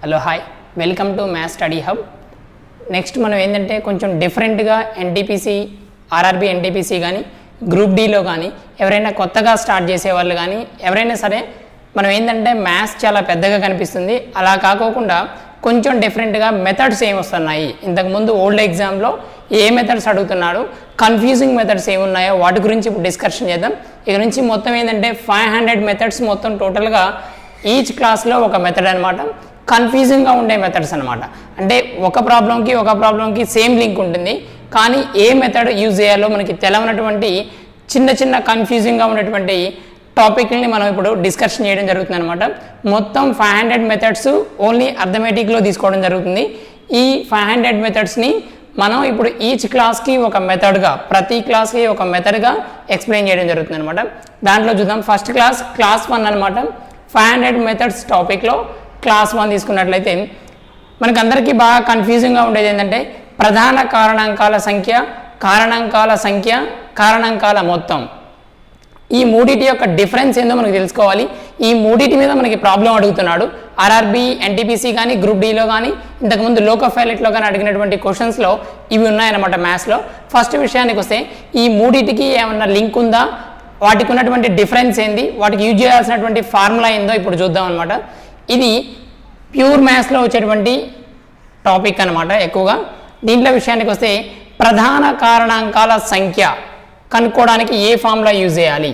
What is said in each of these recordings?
Hello hi welcome to maths study hub. Next మనం ఏంటంటే కొంచెం డిఫరెంట్గా ఎన్టీపీసీ ఆర్ఆర్బీ ఎన్టీపీసీ కానీ గ్రూప్ డీలో కానీ ఎవరైనా కొత్తగా స్టార్ట్ చేసేవాళ్ళు కానీ ఎవరైనా సరే మనం ఏంటంటే మ్యాథ్స్ చాలా పెద్దగా కనిపిస్తుంది, అలా కాకోకుండా కొంచెం డిఫరెంట్గా మెథడ్స్ ఏమి వస్తున్నాయి, ఇంతకుముందు ఓల్డ్ ఎగ్జామ్లో ఏ మెథడ్స్ అడుగుతున్నాడు, కన్ఫ్యూజింగ్ మెథడ్స్ ఏమున్నాయో వాటి గురించి ఇప్పుడు డిస్కషన్ చేద్దాం. ఇక నుంచి మొత్తం ఏంటంటే 500 మెథడ్స్ మొత్తం టోటల్గా ఈచ్ క్లాస్లో ఒక మెథడ్ అనమాట. కన్ఫ్యూజింగ్గా ఉండే మెథడ్స్ అనమాట. అంటే ఒక ప్రాబ్లంకి సేమ్ లింక్ ఉంటుంది, కానీ ఏ మెథడ్ యూజ్ చేయాలో మనకి తెలవనటువంటి చిన్న చిన్న కన్ఫ్యూజింగ్గా ఉన్నటువంటి టాపిక్ని మనం ఇప్పుడు డిస్కషన్ చేయడం జరుగుతుంది అనమాట. మొత్తం 500 మెథడ్స్ ఓన్లీ అర్థమెటిక్లో తీసుకోవడం జరుగుతుంది. ఈ 500 మెథడ్స్ని మనం ఇప్పుడు ఈచ్ క్లాస్కి ఒక మెథడ్గా, ప్రతి క్లాస్కి ఒక మెథడ్గా ఎక్స్ప్లెయిన్ చేయడం జరుగుతుంది అనమాట. దాంట్లో చూద్దాం. ఫస్ట్ క్లాస్ 1 అనమాట. 500 మెథడ్స్ టాపిక్లో క్లాస్ 1 తీసుకున్నట్లయితే మనకు అందరికీ బాగా కన్ఫ్యూజింగ్గా ఉండేది ఏంటంటే ప్రధాన కారణాంకాల సంఖ్య, కారణాంకాల మొత్తం. ఈ మూడిటి యొక్క డిఫరెన్స్ ఏందో మనకు తెలుసుకోవాలి. ఈ మూడిటి మీద మనకి ప్రాబ్లం అడుగుతున్నాడు. ఆర్ఆర్బీ ఎన్టీపీసీ కానీ గ్రూప్ డీలో కానీ ఇంతకుముందు లోకల్ పైలట్లో కానీ అడిగినటువంటి క్వశ్చన్స్లో ఇవి ఉన్నాయన్నమాట మ్యాథ్స్లో. ఫస్ట్ విషయానికి వస్తే ఈ మూడిటికి ఏమన్నా లింక్ ఉందా, వాటికి ఉన్నటువంటి డిఫరెన్స్ ఏంది, వాటికి యూజ్ చేయాల్సినటువంటి ఫార్ములా ఏందో ఇప్పుడు చూద్దాం అనమాట. ఇది ప్యూర్ మ్యాథ్స్లో వచ్చేటువంటి టాపిక్ అనమాట ఎక్కువగా. దీంట్లో విషయానికి వస్తే ప్రధాన కారణాంకాల సంఖ్య కనుక్కోవడానికి ఏ ఫార్ములా యూజ్ చేయాలి?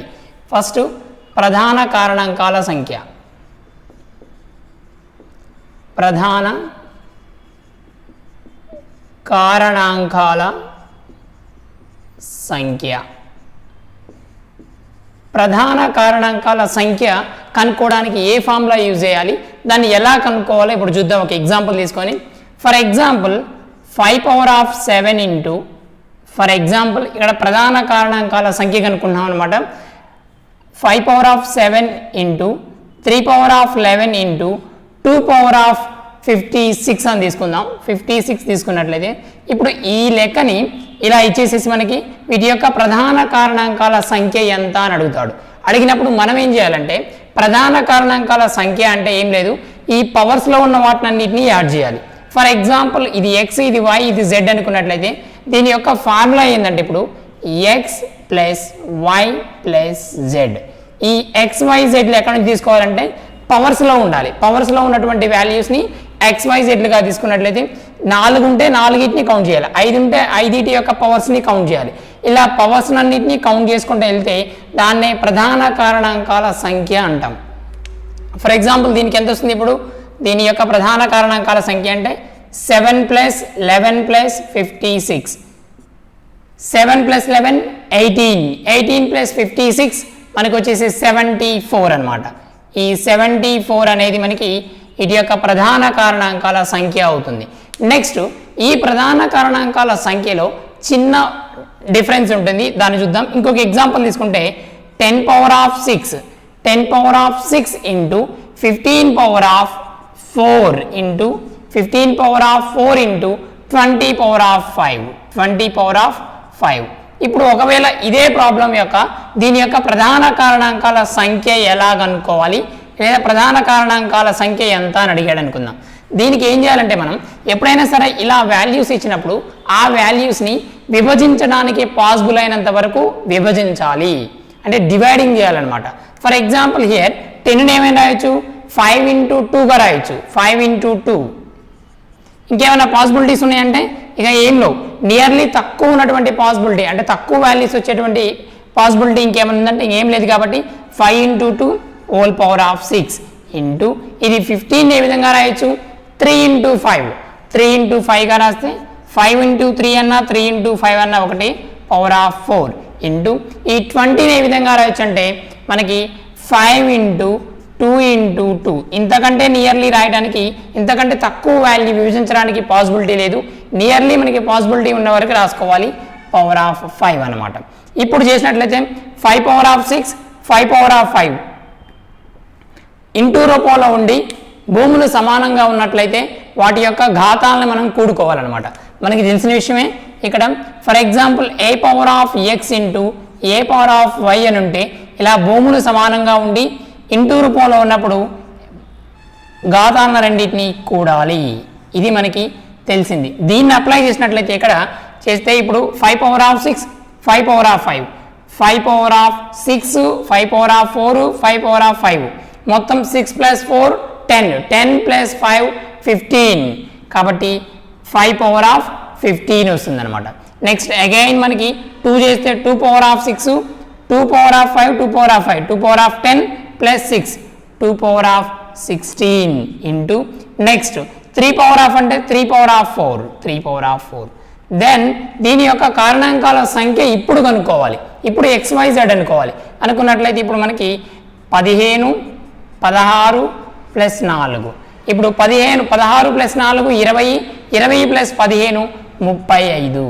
ఫస్ట్ ప్రధాన కారణాంకాల సంఖ్య, ప్రధాన కారణాంకాల సంఖ్య. ప్రధాన కారణాంకాల సంఖ్య కనుక్కోవడానికి ఏ ఫార్ములా యూజ్ చేయాలి, దాన్ని ఎలా కనుక్కోవాలో ఇప్పుడు చూద్దాం. ఒక ఎగ్జాంపుల్ తీసుకొని, for example 5⁻7 into, for example ఇక్కడ ప్రధాన కారణాంకాల సంఖ్య కనుక్కున్నాం అనమాట. 5⁻7 ఇంటూ 3⁻11 ఇంటూ 2⁻56 అని తీసుకుందాం. 56 తీసుకున్నట్లయితే ఇప్పుడు ఈ లెక్కని ఇలా ఇచ్చేసేసి మనకి వీటి యొక్క ప్రధాన కారణాంకాల సంఖ్య ఎంత అని అడుగుతాడు. అడిగినప్పుడు మనం ఏం చేయాలంటే ప్రధాన కారణాంకాల సంఖ్య అంటే ఏం లేదు, ఈ పవర్స్లో ఉన్న వాటినన్నింటినీ యాడ్ చేయాలి. ఫర్ ఎగ్జాంపుల్ ఇది ఎక్స్, ఇది వై, ఇది జెడ్ అనుకున్నట్లయితే దీని యొక్క ఫార్ములా ఏంటంటే ఇప్పుడు x plus y plus z. ఈ ఎక్స్ వై జెడ్లు ఎక్కడి నుంచి తీసుకోవాలంటే పవర్స్లో ఉండాలి. పవర్స్లో ఉన్నటువంటి వాల్యూస్ని ఎక్స్ వై జెడ్లుగా తీసుకున్నట్లయితే 4 ఉంటే 4ని కౌంట్ చేయాలి, 5 ఉంటే 5 యొక్క పవర్స్ని కౌంట్ చేయాలి. ఇలా పవర్స్ అన్నింటినీ కౌంట్ చేసుకుంటూ వెళ్తే దాన్నే ప్రధాన కారణాంకాల సంఖ్య అంటాం. ఫర్ ఎగ్జాంపుల్ దీనికి ఎంత వస్తుంది? ఇప్పుడు దీని యొక్క ప్రధాన కారణాంకాల సంఖ్య అంటే 7 + 11 + 56, 7 + 11 18, 18 + 56 మనకు వచ్చేసి 74 అనమాట. ఈ 74 అనేది మనకి ఇటు యొక్క ప్రధాన కారణాంకాల సంఖ్య అవుతుంది. నెక్స్ట్ ఈ ప్రధాన కారణాంకాల సంఖ్యలో చిన్న డిఫరెన్స్ ఉంటుంది, దాన్ని చూద్దాం. ఇంకొక ఎగ్జాంపుల్ తీసుకుంటే 10⁻6 ఇంటూ 15⁻4 ఇంటూ 15⁻4 ఇంటూ 20⁻5. ఇప్పుడు ఒకవేళ ఇదే ప్రాబ్లం యొక్క దీని యొక్క ప్రధాన కారణాంకాల సంఖ్య ఎలా కనుక్కోవాలి, లేదా ప్రధాన కారణాంకాల సంఖ్య ఎంత అని అడిగాడు అనుకుందాం. దీనికి ఏం చేయాలంటే మనం ఎప్పుడైనా సరే ఇలా వాల్యూస్ ఇచ్చినప్పుడు ఆ వాల్యూస్ని విభజించడానికి పాసిబుల్ అయినంత వరకు విభజించాలి, అంటే డివైడింగ్ చేయాలన్నమాట. ఫర్ ఎగ్జాంపుల్ హియర్ 10ని ఏమైనా రాయొచ్చు, 5 × 2గా రాయొచ్చు, 5 × 2. ఇంకేమైనా పాసిబిలిటీస్ ఉన్నాయంటే ఇక ఏం లేవు. నియర్లీ తక్కువ ఉన్నటువంటి పాసిబిలిటీ, అంటే తక్కువ వాల్యూస్ వచ్చేటువంటి పాసిబిలిటీ ఇంకేమైనా ఉందంటే ఏం లేదు. కాబట్టి 5 × 2⁻6 ఇంటూ ఇది 15 ఏ విధంగా రాయొచ్చు, 3 × 5, 3 × 5గా రాస్తే 5 × 3 అన్నా 3 × 5 అన్నా ఒకటి ⁻4 ఇంటూ ఈ 20ని ఏ విధంగా రాయొచ్చు అంటే మనకి 5 × 2 × 2. ఇంతకంటే నియర్లీ రాయడానికి, ఇంతకంటే తక్కువ వాల్యూ విభజించడానికి పాసిబిలిటీ లేదు. నియర్లీ మనకి పాసిబిలిటీ ఉన్న వరకు రాసుకోవాలి, ⁻5 అనమాట. ఇప్పుడు చేసినట్లయితే 5⁻6 5⁻5 ఇంటూ రూపంలో ఉండి భూములు సమానంగా ఉన్నట్లయితే వాటి యొక్క ఘాతాలను మనం కూడుకోవాలన్నమాట. మనకి తెలిసిన విషయమే. ఇక్కడ for example a⁻x into a⁻y అని ఉంటే ఇలా భూములు సమానంగా ఉండి ఇంటూ రూపంలో ఉన్నప్పుడు ఘాతాలను రెండింటిని కూడాలి. ఇది మనకి తెలిసింది. దీన్ని అప్లై చేసినట్లయితే ఇక్కడ చేస్తే ఇప్పుడు 5 power of 6 5 power of 5 5 power of 6 5 power of 4 5 power of 5 మొత్తం 6 ప్లస్ 4 10 10 ప్లస్ 5 15 కాబట్టి 5 పవర్ ఆఫ్ 15 వస్తుంది అనమాట. నెక్స్ట్ అగైన్ మనకి 2 చేస్తే 2 power of 6 2 power of 5 2 power of 5 2 power of 10 plus 6 2 power of 16 into next 3 power of అంటే 3 power of 4 3 power of 4. Then దీని యొక్క కారణాంకాల సంఖ్య ఇప్పుడు కనుక్కోవాలి. ఇప్పుడు XYZ అనుకోవాలి అనుకున్నట్లయితే ఇప్పుడు మనకి 15 16 ప్లస్ 4 ఇప్పుడు 15 16 ప్లస్ 4 20 20 ప్లస్ 15 35.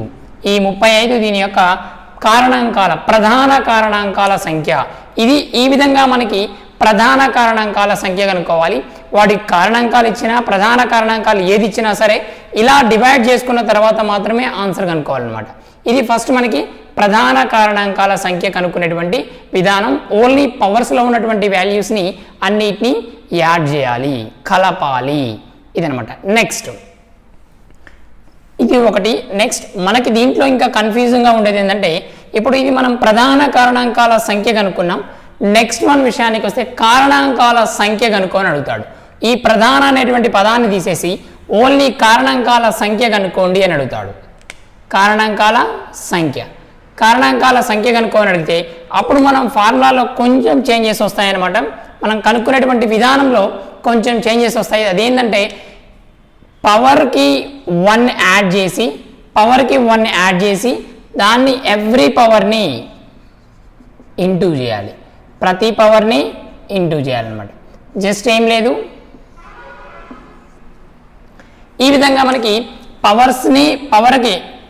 ఈ 35 దీని యొక్క కారణాంకాల ప్రధాన కారణాంకాల సంఖ్య. ఇది ఈ విధంగా మనకి ప్రధాన కారణాంకాల సంఖ్య కనుక్కోవాలి. వాటి కారణాంకాలు ఇచ్చినా ప్రధాన కారణాంకాలు ఏది ఇచ్చినా సరే ఇలా డివైడ్ చేసుకున్న తర్వాత మాత్రమే ఆన్సర్ కనుక్కోవాలన్నమాట. ఇది ఫస్ట్ మనకి ప్రధాన కారణాంకాల సంఖ్య కనుక్కునేటువంటి విధానం. ఓన్లీ పవర్స్లో ఉన్నటువంటి వాల్యూస్ని అన్నిటినీ యాడ్ చేయాలి, కలపాలి, ఇదనమాట. నెక్స్ట్ ఇది ఒకటి. నెక్స్ట్ మనకి దీంట్లో ఇంకా కన్ఫ్యూజింగ్గా ఉండేది ఏంటంటే ఇప్పుడు ఇది మనం ప్రధాన కారణాంకాల సంఖ్య కనుక్కున్నాం. నెక్స్ట్ మన విషయానికి వస్తే కారణాంకాల సంఖ్య కనుక్కొని అడుగుతాడు. ఈ ప్రధాన అనేటువంటి పదాన్ని తీసేసి ఓన్లీ కారణాంకాల సంఖ్య కనుక్కోండి అని అడుగుతాడు. కారణాంకాల సంఖ్య కనుక్కొని అడిగితే అప్పుడు మనం ఫార్ములాలో కొంచెం చేంజెస్ వస్తాయన్నమాట. మనం కనుక్కునేటువంటి విధానంలో కొంచెం చేంజెస్ వస్తాయి. అదేంటంటే పవర్కి 1 యాడ్ చేసి దాన్ని ఎవ్రీ పవర్ని ఇంటూ చేయాలి. ప్రతి పవర్ని ఇంటూ చేయాలన్నమాట. జస్ట్ ఏం లేదు, ఈ విధంగా మనకి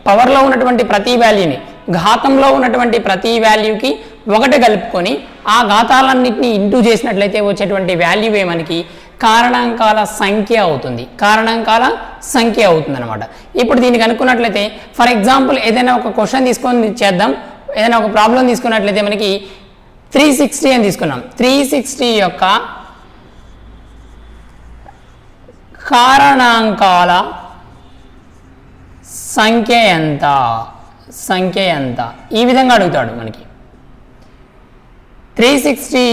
పవర్లో ఉన్నటువంటి ప్రతి వాల్యూని ఘాతంలో ఉన్నటువంటి ప్రతి వాల్యూకి 1 కలుపుకొని ఆ ఘాతాలన్నింటినీ ఇంటూ చేసినట్లయితే వచ్చేటువంటి వాల్యూవే మనకి కారణాంకాల సంఖ్య అవుతుంది. అనమాట. ఇప్పుడు దీన్ని కనుక్కున్నట్లయితే ఫర్ ఎగ్జాంపుల్ ఏదైనా ఒక క్వశ్చన్ తీసుకొని చేద్దాం. ఏదైనా ఒక ప్రాబ్లం తీసుకున్నట్లయితే మనకి 360 అని తీసుకున్నాం. 360 యొక్క కారణాంకాల సంఖ్య ఎంత ఈ విధంగా అడుగుతాడు మనకి. 360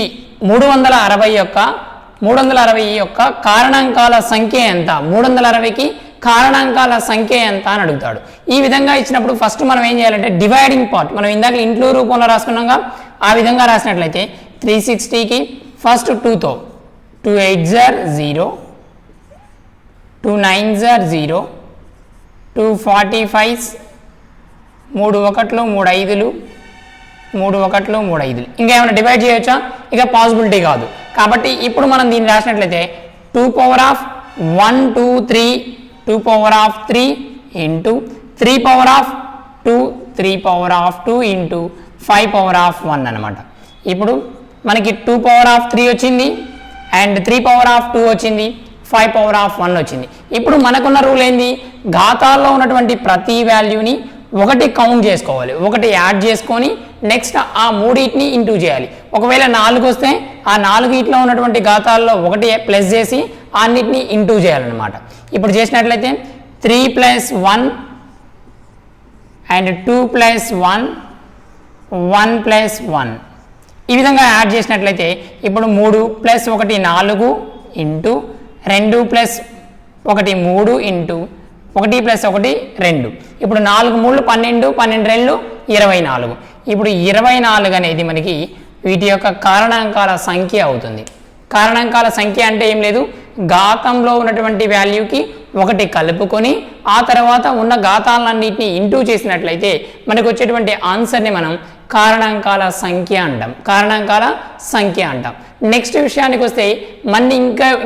యొక్క కారణాంకాల సంఖ్య ఎంత, 360కి కారణాంకాల సంఖ్య ఎంత అని అడుగుతాడు. ఈ విధంగా ఇచ్చినప్పుడు ఫస్ట్ మనం ఏం చేయాలంటే డివైడింగ్ పార్ట్ మనం ఇందాక ఇంట్లో రూపంలో రాసుకున్నాగా ఆ విధంగా రాసినట్లయితే 360కి ఫస్ట్ 2తో 2 8s are 0, 2 9s are 0, 2 45s 3 1లు 3 5లు 3 1లు 3 5లు. ఇంకా ఏమైనా డివైడ్ చేయొచ్చా? ఇక పాసిబిలిటీ కాదు. కాబట్టి ఇప్పుడు మనం దీన్ని రాసినట్లయితే 2 power of 1 2 3 2 power of 3 into 3 power of 2 3 power of 2 into 5 power of 1 అనమాట. ఇప్పుడు మనకి 2 పవర్ ఆఫ్ 3 వచ్చింది అండ్ 3 పవర్ ఆఫ్ 2 వచ్చింది, 5 పవర్ ఆఫ్ 1 వచ్చింది. ఇప్పుడు మనకున్న రూల్ ఏంది? ఘాతాల్లో ఉన్నటువంటి ప్రతి వాల్యూని 1 కౌంట్ చేసుకోవాలి, 1 యాడ్ చేసుకొని నెక్స్ట్ ఆ మూడింటిని ఇంటూ చేయాలి. ఒకవేళ 4 వస్తే ఆ 4 ఇట్లో ఉన్నటువంటి ఘాతాల్లో 1 ప్లస్ చేసి అన్నిటిని ఇంటూ చేయాలన్నమాట. ఇప్పుడు చేసినట్లయితే 3 + 1 అండ్ 2 + 1 1 + 1 ఈ విధంగా యాడ్ చేసినట్లయితే ఇప్పుడు 3 + 1 4 ఇంటూ 2 + 1 3 ఇంటూ 1 + 1 2. ఇప్పుడు 4 3 12 12 2 24. ఇప్పుడు 24 అనేది మనకి వీటి యొక్క కారణాంకాల సంఖ్య అవుతుంది. కారణాంకాల సంఖ్య అంటే ఏం లేదు, ఘాతంలో ఉన్నటువంటి వాల్యూకి 1 కలుపుకొని ఆ తర్వాత ఉన్న ఘాతాలన్నింటినీ ఇంటూ చేసినట్లయితే మనకు వచ్చేటువంటి ఆన్సర్ని మనం కారణాంకాల సంఖ్య అంటాం. నెక్స్ట్ విషయానికి వస్తే మళ్ళీ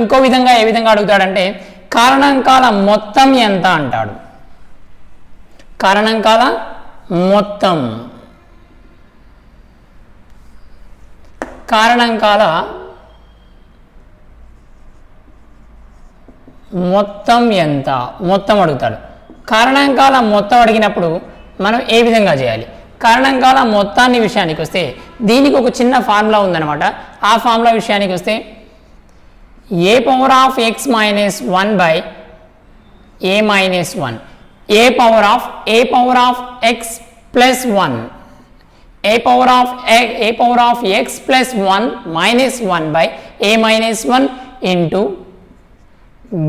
ఇంకో విధంగా ఏ విధంగా అడుగుతాడంటే కారణాంకాల మొత్తం ఎంత అంటాడు. కారణాంకాల మొత్తం ఎంత మొత్తం అడుగుతాడు. కారణాంకాల మొత్తం అడిగినప్పుడు మనం ఏ విధంగా చేయాలి? కారణాంకాల మొత్తాన్ని విషయానికి వస్తే దీనికి ఒక చిన్న ఫార్ములా ఉందన్నమాట. ఆ ఫార్ములా విషయానికి వస్తే a power of x minus 1 by a minus 1, a power of x plus 1, a power of x plus 1 minus 1 by a minus 1 into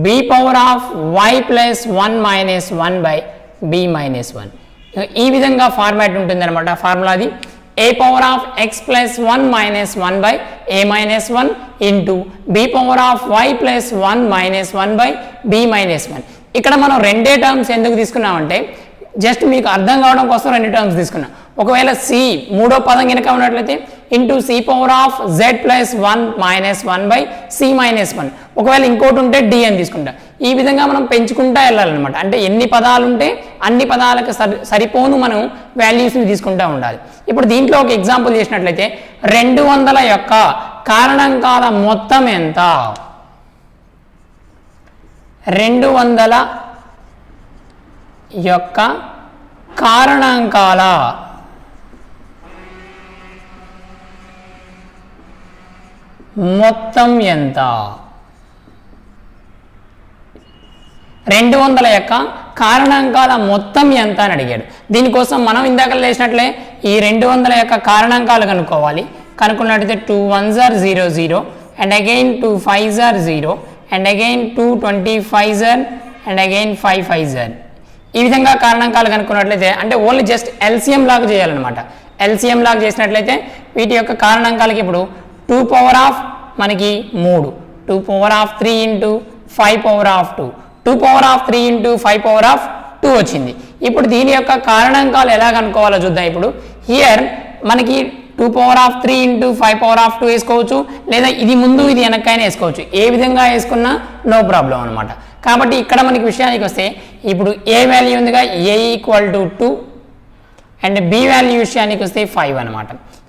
b power of y plus 1 minus 1 by b minus 1. ఈ విధంగా format ఉంటుందన్నమాట. ఫార్ములాది a power of x plus 1 minus 1 by a minus 1 into b power of y plus 1 minus 1 by b minus 1. ఇక్కడ మనం రెండే terms ఎందుకు తీసుకున్నామంటే just మీకు అర్థం కావడం కోసం రెండు టర్మ్స్ తీసుకున్నాం. ఒకవేళ సి మూడో పదం కనుక ఉన్నట్లయితే into c power of z plus 1 minus 1 by c minus 1. ఒకవేళ ఇంకోటి ఉంటే డి అని తీసుకుంటా. ఈ విధంగా మనం పెంచుకుంటా వెళ్ళాలన్నమాట. అంటే ఎన్ని పదాలు ఉంటే అన్ని పదాలకు సరిపోను మనం వాల్యూస్ని తీసుకుంటూ ఉండాలి. ఇప్పుడు దీంట్లో ఒక ఎగ్జాంపుల్ చేసినట్లయితే 200 యొక్క కారణాంకాల మొత్తం ఎంత? 200 యొక్క కారణాంకాల మొత్తం ఎంత? 200 యొక్క కారణాంకాల మొత్తం ఎంత అని అడిగాడు. దీనికోసం మనం ఇందాక చేసినట్లే ఈ 200 యొక్క కారణాంకాలు కనుక్కోవాలి. కనుక్కున్నట్టయితే 2 1s are 0 0 and again 2 5s are 0 and again 2 25s are and again 5 5s are. ఈ విధంగా కారణాంకాలు కనుక్కున్నట్లయితే అంటే ఓన్లీ జస్ట్ ఎల్సిఎం లాగా చేయాలన్నమాట. ఎల్సిఎం లాగా చేసినట్లయితే వీటి యొక్క కారణాంకాలకి ఇప్పుడు 2 పవర్ ఆఫ్ మనకి 3, 2 power of 3 into 5 power of 2, 2 power of 3 into 5 power of 2 వచ్చింది. ఇప్పుడు దీని యొక్క కారణాంకాలు ఎలా కనుక్కోవాలో చూద్దాం. ఇప్పుడు హియర్ మనకి 2 power of 3 into 5 power of 2 వేసుకోవచ్చు, లేదా ఇది ముందు ఇది వెనక్కైనా వేసుకోవచ్చు. ఏ విధంగా వేసుకున్నా నో ప్రాబ్లం అనమాట. కాబట్టి ఇక్కడ మనకి విషయానికి వస్తే ఇప్పుడు ఏ వాల్యూ ఉందిగా A equal to 2 and B value విషయానికి వస్తే 5 అనమాట.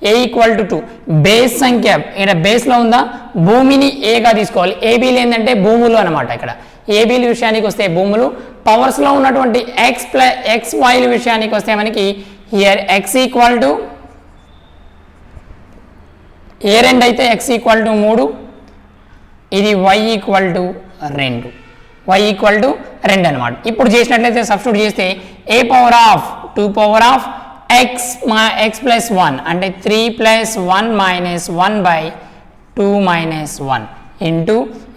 ఏ ఈక్వల్ టు 2 బేస్ సంఖ్య ఇక్కడ బేస్లో ఉందా, భూమిని ఏగా తీసుకోవాలి. ఏబీలు ఏంటంటే భూములు అనమాట. ఇక్కడ ఏబీల విషయానికి వస్తే భూములు, పవర్స్లో ఉన్నటువంటి ఎక్స్ వైల విషయానికి వస్తే మనకి here X equal to A 2 అయితే ఎక్స్ ఈక్వల్ టు 3, ఇది Y equal to 2, y equal to 2 అనమాట. ఇప్పుడు చేసినట్లయితే సబ్స్టిట్యూట్ చేస్తే A power of 2 power of X plus 1 అంటే 3 plus 1 minus 1 by 2 minus 1 into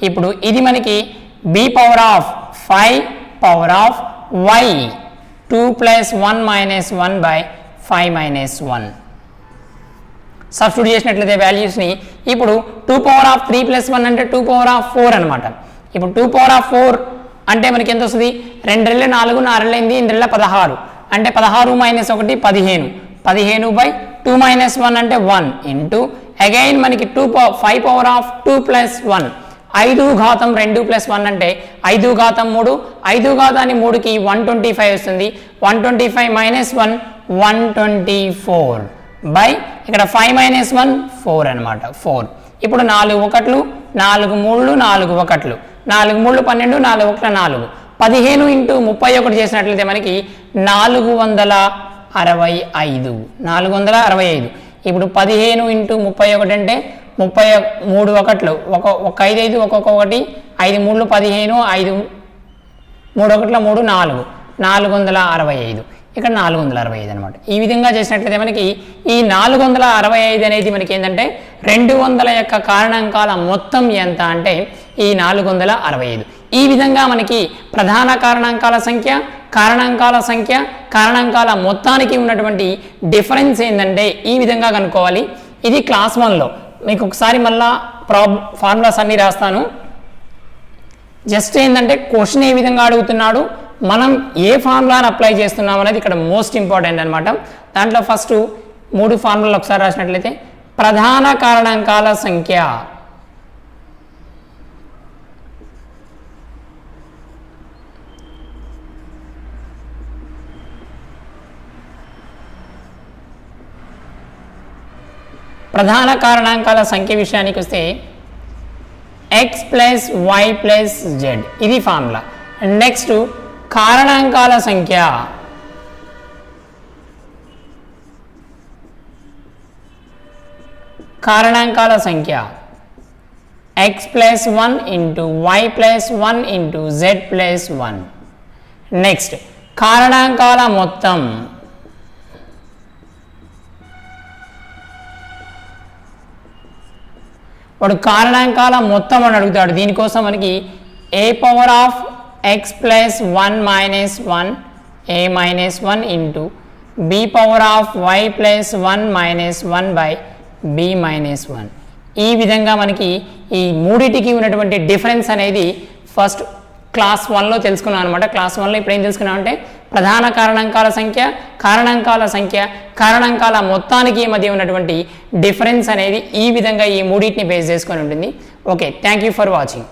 ఇప్పుడు ఇది మనకి B power of 5 power of Y 2 plus 1 minus 1 by 5 minus 1. Substitute చేసినట్లయితే వాల్యూస్ని ఇప్పుడు 2 పవర్ ఆఫ్ 3 ప్లస్ 1 అంటే 2 పవర్ ఆఫ్ 4 అనమాట. ఇప్పుడు 2 పవర్ ఆఫ్ 4 అంటే మనకి ఎంత వస్తుంది? 2 రెళ్ళ 4, 4 రెళ్ళ 8, 16 అంటే 16 మైనస్ 1 15, 15 బై 2 మైనస్ 1 అంటే 1 ఇంటూ అగైన్ మనకి 5 పవర్ ఆఫ్ 2 ప్లస్ 1 5 ఘాతం 2 ప్లస్ 1 అంటే 5 ఘాతం 3, 5 ఘాతాన్ని 3కి 125 వస్తుంది. 125 మైనస్ 1 124 బై ఇక్కడ 5 మైనస్ 1 4 అనమాట 4. ఇప్పుడు 4 1లు 4 3లు 4 1లు 4 3లు 12, 4 1లు 4, 15 ఇంటూ 31 చేసినట్లయితే మనకి 465. 465. ఇప్పుడు 15 ఇంటూ 31 అంటే 33 1లు, ఒక 5 5 ఒక్కొక్క 1, 5 3లు 15, 5 3 1ల 3 4, 465. ఇక్కడ 465 అనమాట. ఈ విధంగా చేసినట్లయితే మనకి ఈ 465 అనేది మనకి ఏంటంటే 200 యొక్క కారణాంకాల మొత్తం ఎంత అంటే ఈ 465. ఈ విధంగా మనకి ప్రధాన కారణాంకాల సంఖ్య, కారణాంకాల మొత్తానికి ఉన్నటువంటి డిఫరెన్స్ ఏంటంటే ఈ విధంగా కనుక్కోవాలి. ఇది క్లాస్ 1లో మీకు ఒకసారి మళ్ళా ఫార్ములాస్ అన్ని రాస్తాను. జస్ట్ ఏంటంటే క్వశ్చన్ ఏ విధంగా అడుగుతున్నాడు, మనం ఏ ఫార్ములాని అప్లై చేస్తున్నాం అనేది ఇక్కడ మోస్ట్ ఇంపార్టెంట్ అనమాట. దాంట్లో ఫస్ట్ 3 ఫార్ములాలు ఒకసారి రాసినట్లయితే ప్రధాన కారణాంకాల సంఖ్య, ప్రధాన కారణాంకాల సంఖ్య విషయానికి వస్తే x plus y plus z ఇది ఫార్ములా. నెక్స్ట్ కారణాంకాల సంఖ్య, x plus 1 into y plus 1 into z plus 1. Next కారణాంకాల మొత్తం వాడు కారణాంకాల మొత్తం అని అడుగుతాడు. దీనికోసం మనకి a power of x plus 1 minus 1 a minus 1 into b power of y plus 1 minus 1 by b minus 1. ఈ విధంగా మనకి ఈ మూడిటికి ఉన్నటువంటి డిఫరెన్స్ అనేది ఫస్ట్ క్లాస్ 1లో తెలుసుకున్నాం అనమాట. క్లాస్ 1లో ఇప్పుడు ఏం తెలుసుకున్నాం అంటే ప్రధాన కారణాంకాల సంఖ్య, కారణాంకాల మొత్తానికి మధ్య ఉన్నటువంటి డిఫరెన్స్ అనేది ఈ విధంగా ఈ మూడింటిని బేస్ చేసుకొని ఉంటుంది. Okay, thank you for watching.